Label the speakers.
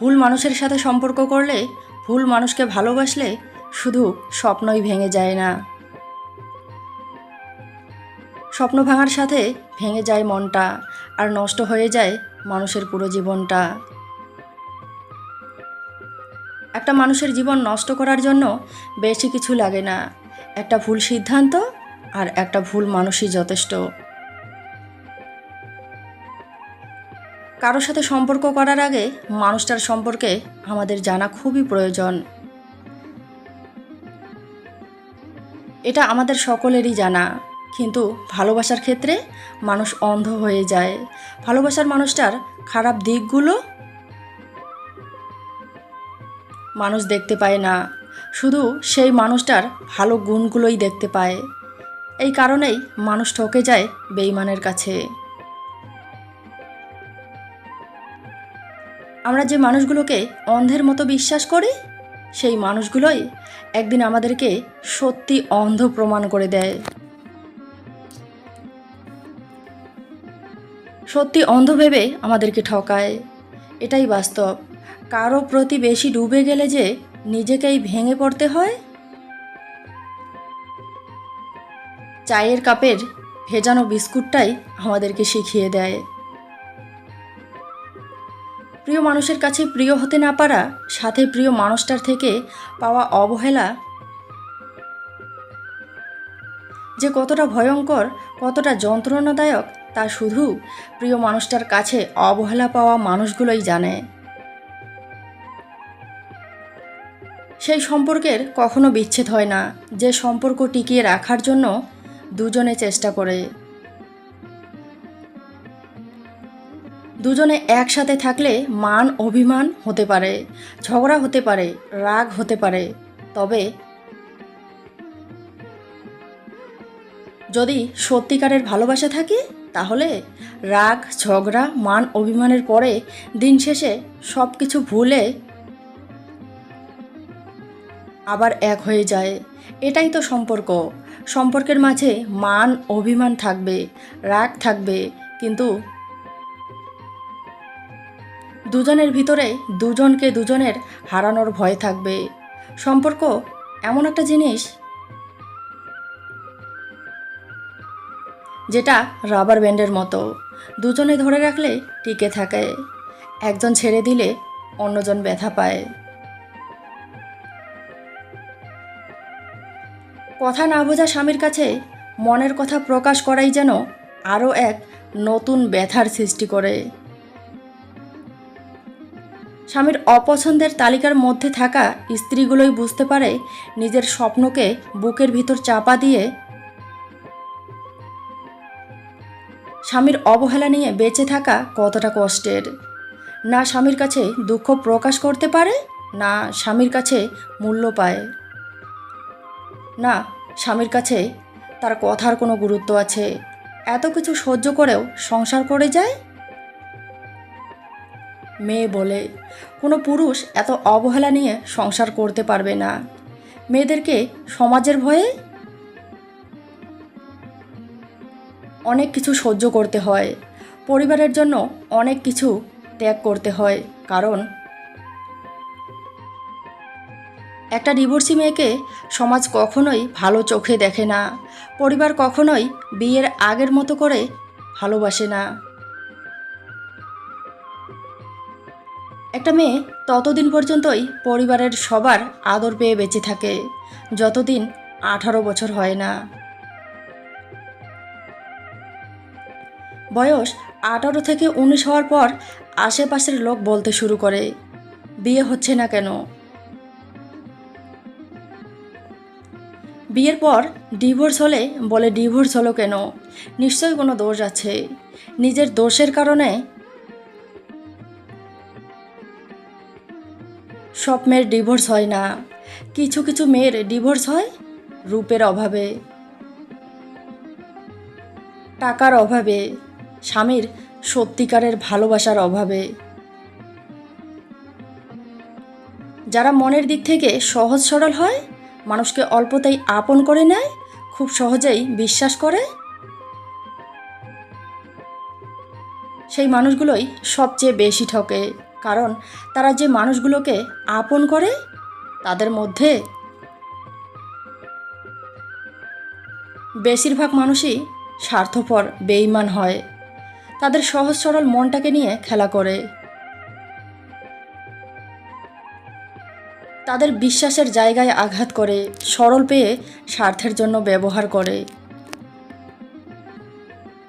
Speaker 1: ভুল মানুষের সাথে সম্পর্ক করলে, ভুল মানুষকে ভালোবাসলে শুধু স্বপ্নই ভেঙে যায় না, স্বপ্ন ভাঙার সাথে ভেঙে যায় মনটা, আর নষ্ট হয়ে যায় মানুষের পুরো জীবনটা। একটা মানুষের জীবন নষ্ট করার জন্য বেশি কিছু লাগে না, একটা ভুল সিদ্ধান্ত আর একটা ভুল মানুষই যথেষ্ট। কারোর সাথে সম্পর্ক করার আগে মানুষটার সম্পর্কে আমাদের জানা খুবই প্রয়োজন। এটা আমাদের সকলেরই জানা, কিন্তু ভালোবাসার ক্ষেত্রে মানুষ অন্ধ হয়ে যায়। ভালোবাসার মানুষটার খারাপ দিকগুলো মানুষ দেখতে পায় না, শুধু সেই মানুষটার ভালো গুণগুলোই দেখতে পায়। এই কারণেই মানুষ ঠকে যায় বেঈমানের কাছে। আমরা যে মানুষগুলোকে অন্ধের মতো বিশ্বাস করি, সেই মানুষগুলোই একদিন আমাদেরকে সত্যি অন্ধ প্রমাণ করে দেয়। সত্যি অন্ধ ভেবে আমাদেরকে ঠকায়, এটাই বাস্তব। কারো প্রতি বেশি ডুবে গেলে যে নিজেকেই ভেঙে পড়তে হয়। চায়ের কাপের ভেজানো বিস্কুটটাই আমাদেরকে শিখিয়ে দেয়। প্রিয় মানুষের কাছে প্রিয় হতে না পারা, সাথে প্রিয় মানুষটার থেকে পাওয়া অবহেলা যে কতটা ভয়ঙ্কর, কতটা যন্ত্রণাদায়ক, তা শুধু প্রিয় মানুষটার কাছে অবহেলা পাওয়া মানুষগুলোই জানে। সেই সম্পর্কের কখনো বিচ্ছেদ হয় না, যে সম্পর্ক টিকিয়ে রাখার জন্য দুজনে চেষ্টা করে। দুজনে একসাথে থাকলে মান অভিমান হতে পারে, ঝগড়া হতে পারে, রাগ হতে পারে, তবে যদি সত্যিকারের ভালোবাসা থাকে, তাহলে রাগ, ঝগড়া, মান অভিমানের পরে দিন শেষে সব কিছু ভুলে আবার এক হয়ে যায়। এটাই তো সম্পর্ক। সম্পর্কের মাঝে মান অভিমান থাকবে, রাগ থাকবে, কিন্তু দুজনের ভিতরে দুজনকে দুজনের হারানোর ভয় থাকবে। সম্পর্ক এমন একটা জিনিস যেটা রাবার ব্যান্ডের মতো, দুজনে ধরে রাখলে টিকে থাকে, একজন ছেড়ে দিলে অন্যজন ব্যথা পায়। কথা না বোঝা স্বামীর কাছে মনের কথা প্রকাশ করাই যেন আরও এক নতুন ব্যথার সৃষ্টি করে। স্বামীর অপছন্দের তালিকার মধ্যে থাকা স্ত্রীগুলোই বুঝতে পারে নিজের স্বপ্নকে বুকের ভিতর চাপা দিয়ে স্বামীর অবহেলা নিয়ে বেঁচে থাকা কতটা কষ্টের। না স্বামীর কাছে দুঃখ প্রকাশ করতে পারে, না স্বামীর কাছে মূল্য পায়, না স্বামীর কাছে তার কথার কোনো গুরুত্ব আছে। এত কিছু সহ্য করেও সংসার করে যায়। মেয়ে বলে কোনো পুরুষ এত অবহেলা নিয়ে সংসার করতে পারবে না। মেয়েদেরকে সমাজের ভয়ে অনেক কিছু সহ্য করতে হয়, পরিবারের জন্য অনেক কিছু ত্যাগ করতে হয়, কারণ একটা ডিভোর্সি মেয়েকে সমাজ কখনোই ভালো চোখে দেখে না, পরিবার কখনোই বিয়ের আগের মতো করে ভালোবাসে না। একটা মেয়ে ততদিন পর্যন্তই পরিবারের সবার আদর পেয়ে বেঁচে থাকে, যতদিন 18 বছর হয় না। বয়স 18 থেকে 19 হওয়ার পর আশেপাশের লোক বলতে শুরু করে, বিয়ে হচ্ছে না কেন? বিয়ের পর ডিভোর্স হলে বলে, ডিভোর্স হলো কেন? নিশ্চয়ই কোনো দোষ আছে। নিজের দোষের কারণে সব মেয়ের ডিভোর্স হয় না। কিছু কিছু মেয়ের ডিভোর্স হয় রূপের অভাবে, টাকার অভাবে, স্বামীর সত্যিকারের ভালোবাসার অভাবে। যারা মনের দিক থেকে সহজ সরল হয়, মানুষকে অল্পতেই আপন করে নেয়, খুব সহজেই বিশ্বাস করে, সেই মানুষগুলোই সবচেয়ে বেশি ঠকে। কারণ তারা যে মানুষগুলোকে আপন করে তাদের মধ্যে বেশিরভাগ মানুষই স্বার্থপর, বেঈমান হয়। তাদের সহজ সরল মনটাকে নিয়ে খেলা করে, তাদের বিশ্বাসের জায়গায় আঘাত করে, সরল পেয়ে স্বার্থের জন্য ব্যবহার করে।